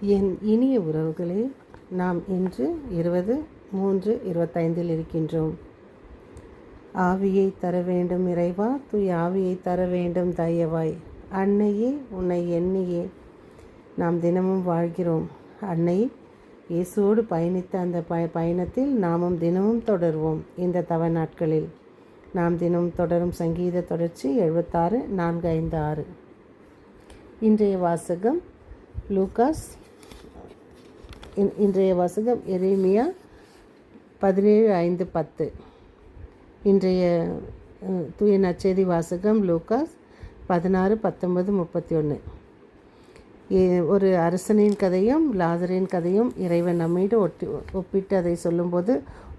என் இனிய உறவுகளே, நாம் இன்று 20/3/25 இருக்கின்றோம். ஆவியை தர வேண்டும் இறைவா, தூய் ஆவியை தர வேண்டும் தயவாய். அன்னையே, உன்னை எண்ணியே நாம் தினமும் வாழ்கிறோம். அன்னை இயேசுவோடு பயணித்த அந்த பயணத்தில் நாமும் தினமும் தொடர்வோம். இந்த தவ நாட்களில் நாம் தினமும் தொடரும் சங்கீத தொடர்ச்சி 76 4 5 6. இன்றைய வாசகம் லூகாஸ். இன்றைய வாசகம் எரேமியா 17 5 10. இன்றைய தூய நற்செய்தி வாசகம் லூகாஸ் 16 19 31. ஒரு அரசனின் கதையும் லாசரின் கதையும் இறைவன் நம்மீடு ஒப்பிட்டு அதை சொல்லும்போது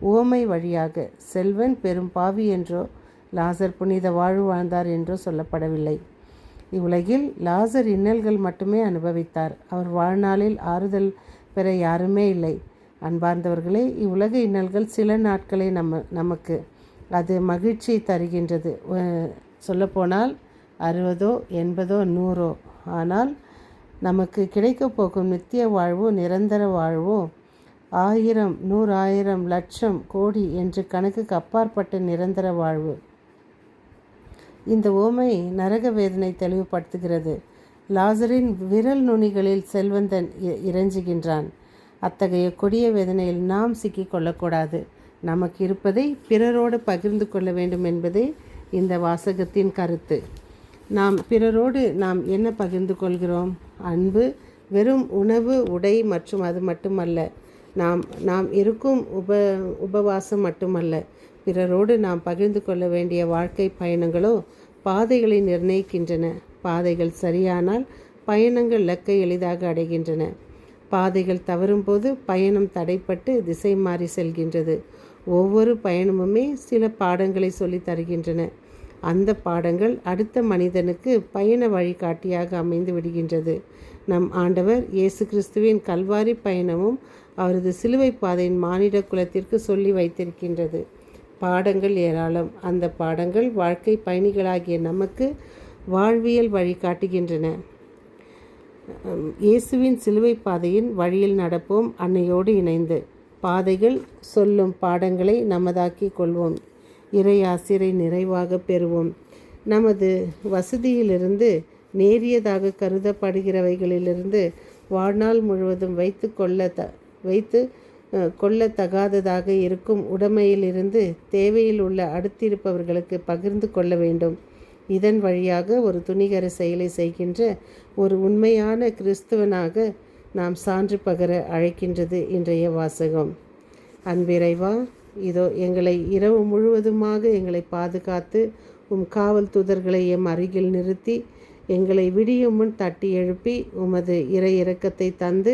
உவமை வழியாக செல்வன் பெரும் பாவி என்றோ லாசர் புனித வாழ்வு வாழ்ந்தார் என்றோ சொல்லப்படவில்லை. இவ்வுலகில் லாசர் இன்னல்கள் மட்டுமே அனுபவித்தார். அவர் வாழ்நாளில் ஆறுதல் பெற யாருமே இல்லை. அன்பார்ந்தவர்களே, இவ்வுலக இன்னல்கள் சில நாட்களே நமக்கு அது மகிழ்ச்சி தருகின்றது. சொல்லப்போனால் 60 80 100. ஆனால் நமக்கு கிடைக்கப் போகும் நித்திய வாழ்வோ நிரந்தர வாழ்வோ 1000 100,000 லட்சம் கோடி என்று கணக்குக்கு அப்பாற்பட்ட நிரந்தர வாழ்வு. இந்த ஓமை நரக வேதனை தெளிவுபடுத்துகிறது. லாசரின் விரல் நுனிகளில் செல்வந்தன் இறைஞ்சுகின்றான். அத்தகைய கொடிய வேதனையில் நாம் சிக்கிக்கொள்ளக்கூடாது. நமக்கு இருப்பதை பிறரோடு பகிர்ந்து கொள்ள வேண்டும் என்பதே இந்த வாசகத்தின் கருத்து. பிறரோடு நாம் என்ன பகிர்ந்து கொள்கிறோம்? அன்பு, வெறும் உணவு, உடை மற்றும் அது மட்டுமல்ல. நாம் இருக்கும் உபவாசம் மட்டுமல்ல. பிறரோடு நாம் பகிர்ந்து கொள்ள வேண்டிய வாழ்க்கை பயணங்களோ பாதைகளை நிர்ணயிக்கின்றன. பாதைகள் சரியானால் பயணங்கள் இலக்கை எளிதாக அடைகின்றன. பாதைகள் தவறும்போது பயணம் தடைப்பட்டு திசை மாறி செல்கின்றது. ஒவ்வொரு பயணமுமே சில பாடங்களை சொல்லி தருகின்றன. அந்த பாடங்கள் அடுத்த மனிதனுக்கு பயண வழிகாட்டியாக அமைந்து விடுகின்றது. நம் ஆண்டவர் இயேசு கிறிஸ்துவின் கல்வாரி பயணமும் அவரது சிலுவை பாதையின் மானிட குலத்திற்கு சொல்லி வைத்திருக்கின்றது. பாடங்கள் ஏராளம். அந்த பாடங்கள் வாழ்க்கை பயணிகளாகிய நமக்கு வாழ்வியல் வழி காட்டுகின்றன. இயேசுவின் சிலுவை பாதையின் வழியில் நடப்போம். அன்னையோடு இணைந்து பாதைகள் சொல்லும் பாடங்களை நமதாக்கி கொள்வோம். இறை ஆசிரை நிறைவாக பெறுவோம். நமது வசதியிலிருந்து நேரியதாக கருதப்படுகிறவைகளிலிருந்து வாழ்நாள் முழுவதும் வைத்து கொள்ளத்தகாததாக இருக்கும் உடைமையிலிருந்து தேவையில் உள்ள அடுத்திருப்பவர்களுக்கு பகிர்ந்து கொள்ள வேண்டும். இதன் வழியாக ஒரு துணிகர செயலை செய்கின்ற ஒரு உண்மையான கிறிஸ்துவனாக நாம் சான்று பகர அழைக்கின்றது இன்றைய வாசகம். அன்பிறைவா, இதோ எங்களை இரவு முழுவதுமாக எங்களை பாதுகாத்து காவல் தூதர்களை எம் அருகில் நிறுத்தி எங்களை விடியும் முன் தட்டி எழுப்பி உமது இறை இரக்கத்தை தந்து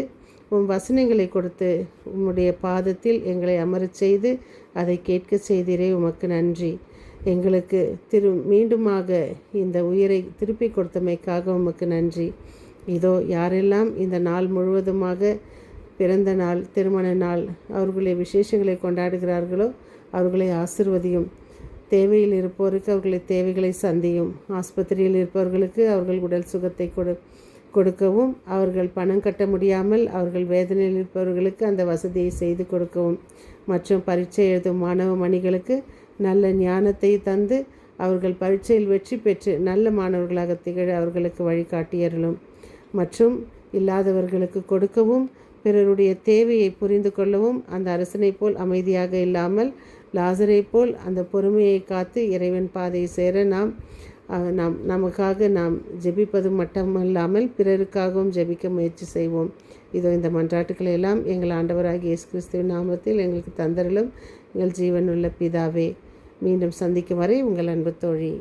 வசனங்களை கொடுத்து உம்முடைய பாதத்தில் எங்களை அமரச் செய்து அதை கேட்க செய்தீரே, உமக்கு நன்றி. எங்களுக்கு மீண்டுமாக இந்த உயிரை திருப்பி கொடுத்தமைக்காக உமக்கு நன்றி. இதோ யாரெல்லாம் இந்த நாள் முழுவதுமாக பிறந்த நாள், திருமண நாள், அவர்களுடைய விசேஷங்களை கொண்டாடுகிறார்களோ அவர்களை ஆசிர்வதியும். தேவையில் இருப்பவருக்கு அவர்களை தேவைகளை சந்தியும். ஆஸ்பத்திரியில் இருப்பவர்களுக்கு அவர்கள் உடல் சுகத்தை கொடுக்கவும், அவர்கள் பணம் கட்ட முடியாமல் அவர்கள் வேதனையில் இருப்பவர்களுக்கு அந்த வசதியை செய்து கொடுக்கவும், மற்றும் பரீட்சை எழுதும் மாணவ மணிகளுக்கு நல்ல ஞானத்தை தந்து அவர்கள் பரீட்சையில் வெற்றி பெற்று நல்ல மாணவர்களாக திகழ அவர்களுக்கு வழிகாட்டியறலும், மற்றும் இல்லாதவர்களுக்கு கொடுக்கவும் பிறருடைய தேவையை புரிந்து கொள்ளவும் அந்த அரசனை போல் அமைதியாக இல்லாமல் லாசரை போல் அந்த பொறுமையை காத்து இறைவன் பாதையை சேர நமக்காக நாம் ஜெபிப்பது மட்டுமல்லாமல் பிறருக்காகவும் ஜெபிக்க முயற்சி செய்வோம். இதோ இந்த மன்றாட்டுக்களை எல்லாம் எங்கள் ஆண்டவராகிய இயேசு கிறிஸ்துவின் நாமத்தில் எங்களுக்கு தந்தருளும் எங்கள் ஜீவனுள்ள பிதாவே. மீண்டும் சந்திக்கும் வரை உங்கள் அன்பு தோழி.